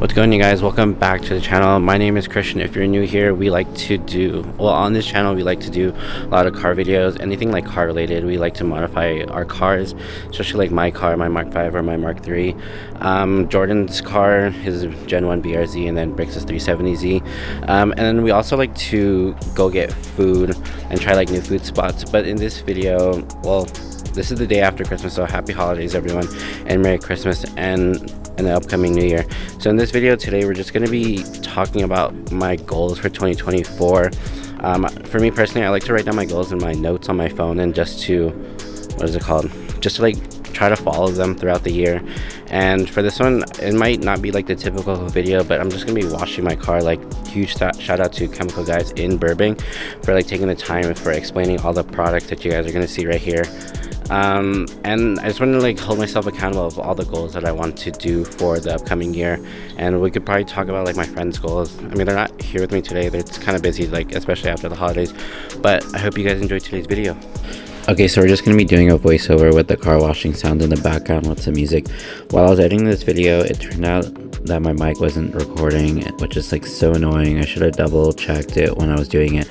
What's going on, you guys? Welcome back to the channel. My name is Christian. If you're new here, we like to do, on this channel we like to do a lot of car videos, anything like car related. We like to modify our cars, especially like my car, my Mark 5 or my Mark 3. Jordan's car, his Gen 1 BRZ, and then Bricks' 370Z. And then we also like to go get food and try like new food spots. But in this video, this is the day after Christmas, so happy holidays everyone, and Merry Christmas and the upcoming New Year. So in this video today, we're just going to be talking about my goals for 2024. For me personally, I like to write down my goals in my notes on my phone, and just to like try to follow them throughout the year. And for this one, it might not be like the typical video, but I'm just gonna be washing my car. Like, huge shout out to Chemical Guys in Burbank for like taking the time for explaining all the products that you guys are gonna see right here. And I just want to like hold myself accountable of all the goals that I want to do for the upcoming year. And we could probably talk about like my friends' goals. I mean, they're not here with me today, they're kind of busy, like especially after the holidays, but I hope you guys enjoyed today's video. Okay, so we're just going to be doing a voiceover with the car washing sound in the background with some music. While I was editing this video, it turned out that my mic wasn't recording, which is like so annoying. I should have double checked it when I was doing it.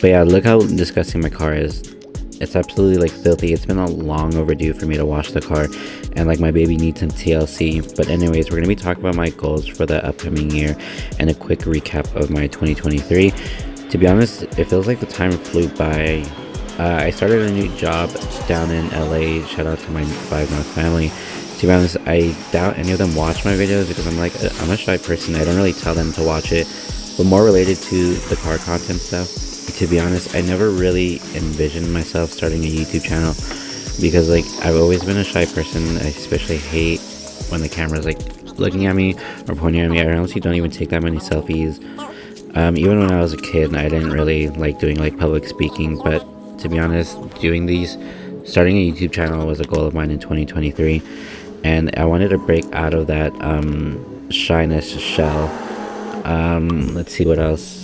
But yeah, look how disgusting my car is. It's absolutely like filthy. It's been a long overdue for me to wash the car, and like my baby needs some TLC. But anyways, we're gonna be talking about my goals for the upcoming year and a quick recap of my 2023. To be honest, it feels like the time flew by. I started a new job down in LA. Shout out to my 5 North family. To be honest, I doubt any of them watch my videos because I'm a shy person. I don't really tell them to watch it, but more related to the car content stuff. To be honest, I never really envisioned myself starting a YouTube channel because like I've always been a shy person. I especially hate when the camera's like looking at me or pointing at me. I honestly don't even take that many selfies. Even when I was a kid, I didn't really like doing like public speaking, but to be honest, starting a YouTube channel was a goal of mine in 2023, and I wanted to break out of that shyness shell. Let's see what else.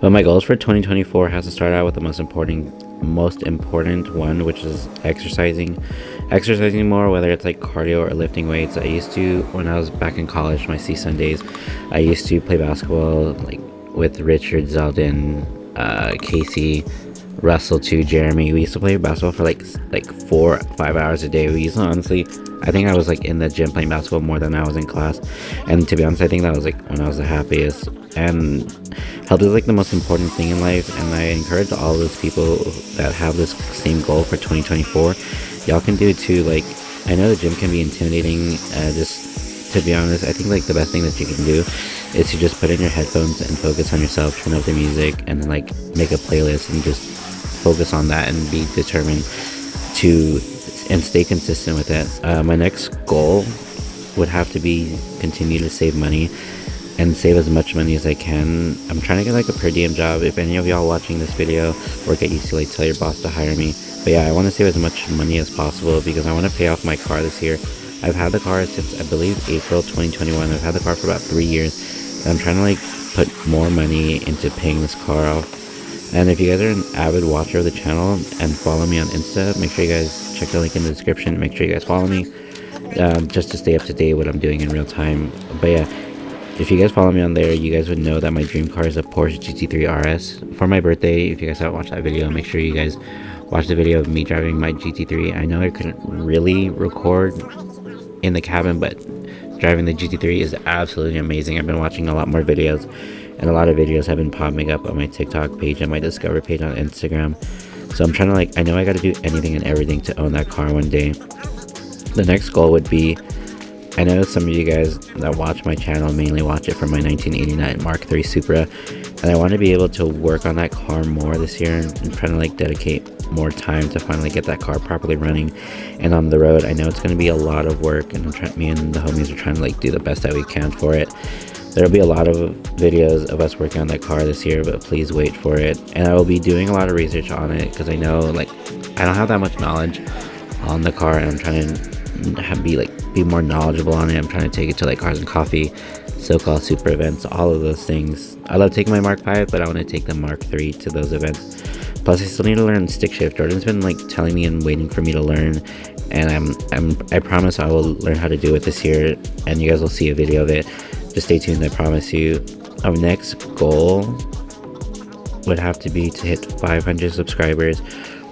But my goals for 2024 has to start out with the most important one, which is exercising more, whether it's like cardio or lifting weights. I used to, when I was back in college, my CSUN days, I used to play basketball like with Richard, Zeldin, Casey, Russell too, Jeremy. We used to play basketball for like 4 or 5 hours a day. We used to, honestly, I think I was like in the gym playing basketball more than I was in class. And to be honest, I think that was like when I was the happiest. And health is like the most important thing in life, and I encourage all those people that have this same goal for 2024. Y'all can do it too. Like, I know the gym can be intimidating. Just to be honest, I think like the best thing that you can do is to just put in your headphones and focus on yourself, turn up the music, and like make a playlist and just focus on that and be determined to and stay consistent with it. My next goal would have to be continue to save money and save as much money as I can. I'm trying to get like a per diem job. If any of y'all watching this video work at UCLA, tell your boss to hire me. But yeah, I want to save as much money as possible because I want to pay off my car this year. I've had the car since I believe April 2021. I've had the car for about 3 years, and I'm trying to like put more money into paying this car off. And if you guys are an avid watcher of the channel and follow me on Insta, make sure you guys check the link in the description. Make sure you guys follow me just to stay up to date with what I'm doing in real time. But yeah, if you guys follow me on there, you guys would know that my dream car is a Porsche GT3 RS. For my birthday, if you guys haven't watched that video, make sure you guys watch the video of me driving my GT3. I know I couldn't really record in the cabin, but driving the GT3 is absolutely amazing. I've been watching a lot more videos, and a lot of videos have been popping up on my TikTok page and my Discover page on Instagram. So I'm trying to like, I know I got to do anything and everything to own that car one day. The next goal would be, I know some of you guys that watch my channel mainly watch it from my 1989 Mark III Supra, and I want to be able to work on that car more this year and trying to like dedicate more time to finally get that car properly running and on the road. I know it's going to be a lot of work, and me and the homies are trying to like do the best that we can for it. There'll be a lot of videos of us working on that car this year, but please wait for it. And I will be doing a lot of research on it because I know like I don't have that much knowledge on the car, and I'm trying to be more knowledgeable on it. I'm trying to take it to like Cars and Coffee, so-called super events, all of those things. I love taking my Mark 5, but I want to take the Mark 3 to those events. Plus, I still need to learn stick shift. Jordan's been like telling me and waiting for me to learn, and I promise I will learn how to do it this year, and you guys will see a video of it. Just stay tuned. I promise you. Our next goal would have to be to hit 500 subscribers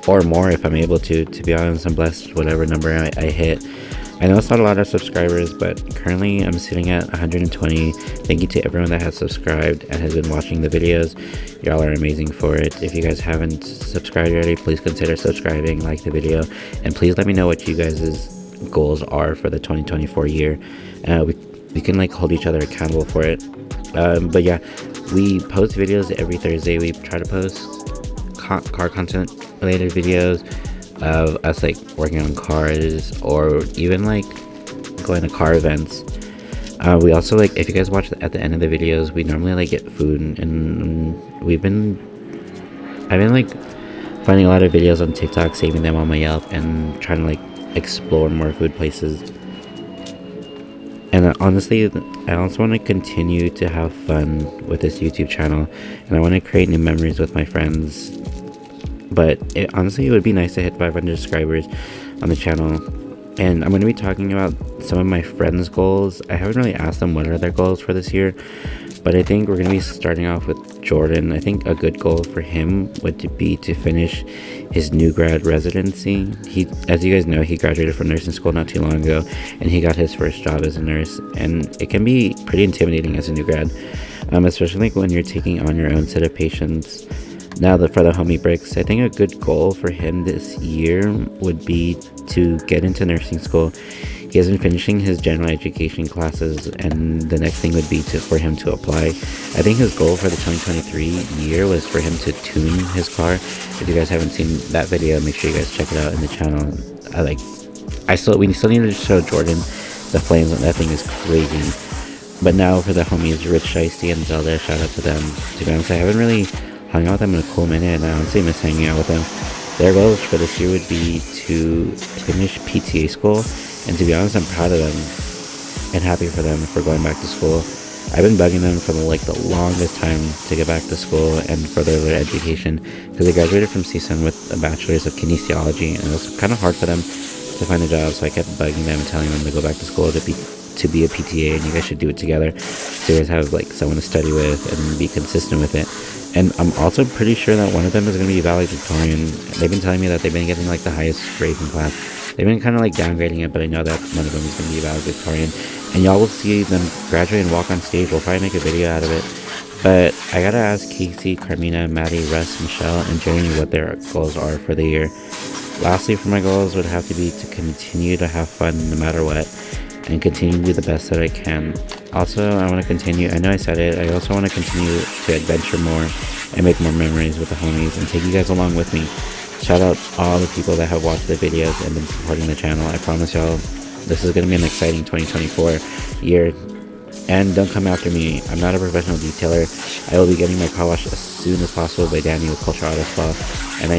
or more if I'm able to. To be honest, I'm blessed whatever number I hit. I know it's not a lot of subscribers, but currently I'm sitting at 120. Thank you to everyone that has subscribed and has been watching the videos. Y'all are amazing for it. If you guys haven't subscribed already, please consider subscribing, like the video, and please let me know what you guys' goals are for the 2024 year. We can like hold each other accountable for it. But yeah, we post videos every Thursday. We try to post car content related videos of us like working on cars, or even like going to car events. We also, like, if you guys watch at the end of the videos, we normally like get food, and I've been like finding a lot of videos on TikTok, saving them on my Yelp, and trying to like explore more food places. And honestly, I also want to continue to have fun with this YouTube channel, and I want to create new memories with my friends. But honestly, it would be nice to hit 500 subscribers on the channel. And I'm going to be talking about some of my friends' goals. I haven't really asked them what are their goals for this year, but I think we're going to be starting off with Jordan. I think a good goal for him would be to finish his new grad residency. As you guys know, he graduated from nursing school not too long ago, and he got his first job as a nurse. And it can be pretty intimidating as a new grad, especially like when you're taking on your own set of patients. Now, for the homie Bricks, I think a good goal for him this year would be to get into nursing school. He has been finishing his general education classes, and the next thing would be for him to apply. I think his goal for the 2023 year was for him to tune his car. If you guys haven't seen that video, make sure you guys check it out in the channel. We still need to show Jordan the flames, and that thing is crazy. But now for the homies Rich Shiesty and Zelda, shout out to them. To be honest, I haven't really hung out with them in a cool minute, and I honestly miss hanging out with them. Their goals for this year would be to finish PTA school, and to be honest, I'm proud of them and happy for them for going back to school. I've been bugging them for the longest time to get back to school and further their education, because they graduated from CSUN with a bachelor's of kinesiology, and it was kind of hard for them to find a job, so I kept bugging them and telling them to go back to school to be a PTA, and you guys should do it together, so you guys have like someone to study with and be consistent with it. And I'm also pretty sure that one of them is going to be valedictorian. They've been telling me that they've been getting like the highest grades in class. They've been kind of like downgrading it, but I know that one of them is going to be valedictorian. And y'all will see them graduate and walk on stage. We'll probably make a video out of it. But I gotta ask Casey, Carmina, Maddie, Russ, Michelle, and Jenny what their goals are for the year. Lastly, for my goals would have to be to continue to have fun no matter what, and continue to do the best that I can. Also, I want to continue, I know I said it, I also want to continue to adventure more and make more memories with the homies and take you guys along with me. Shout out all the people that have watched the videos and been supporting the channel. I promise y'all, this is going to be an exciting 2024 year. And don't come after me. I'm not a professional detailer. I will be getting my car washed as soon as possible by Danny with Culture Auto Spa. And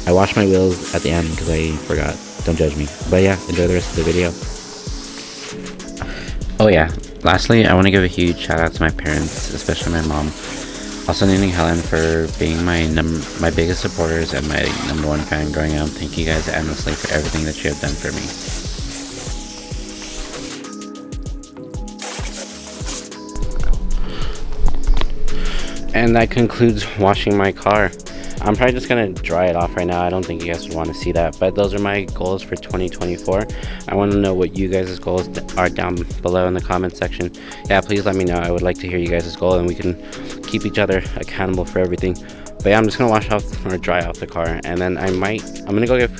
I wash my wheels at the end because I forgot. Don't judge me. But yeah, enjoy the rest of the video. Oh yeah, lastly, I want to give a huge shout out to my parents, especially my mom. Also needing Helen for being my biggest supporters and my #1 fan growing up. Thank you guys endlessly for everything that you have done for me. And that concludes washing my car. I'm probably just gonna dry it off right now. I don't think you guys would want to see that, but those are my goals for 2024. I want to know what you guys' goals are down below in the comment section. Yeah, please let me know. I would like to hear you guys' goals, and we can keep each other accountable for everything. But yeah, I'm just gonna wash off or dry off the car, and then I'm gonna go get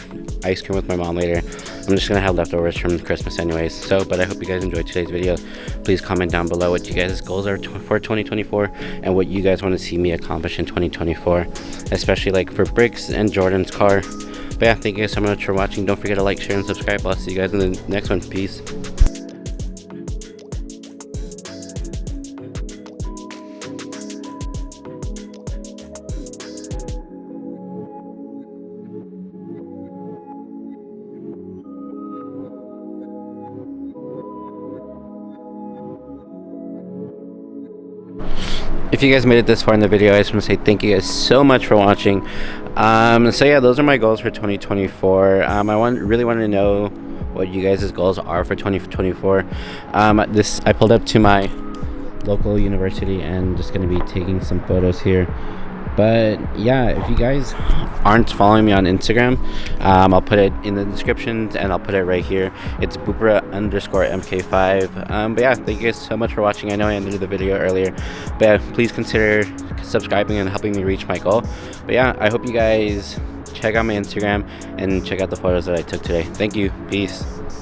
ice cream with my mom later. I'm just gonna have leftovers from Christmas anyways. But I hope you guys enjoyed today's video. Please comment down below what you guys' goals are for 2024 and what you guys want to see me accomplish in 2024, especially like for Bricks and Jordan's car. But yeah, thank you guys so much for watching. Don't forget to like, share, and subscribe. I'll see you guys in the next one. Peace. if you guys made it this far in the video, I just want to say thank you guys so much for watching. So yeah, those are my goals for 2024. I really want to know what you guys' goals are for 2024. I pulled up to my local university and just going to be taking some photos here. But yeah, if you guys aren't following me on Instagram, I'll put it in the description and I'll put it right here. It's Bupra_MK5. But yeah, thank you guys so much for watching. I know I ended the video earlier, but yeah, please consider subscribing and helping me reach my goal. But yeah, I hope you guys check out my Instagram and check out the photos that I took today. Thank you. Peace.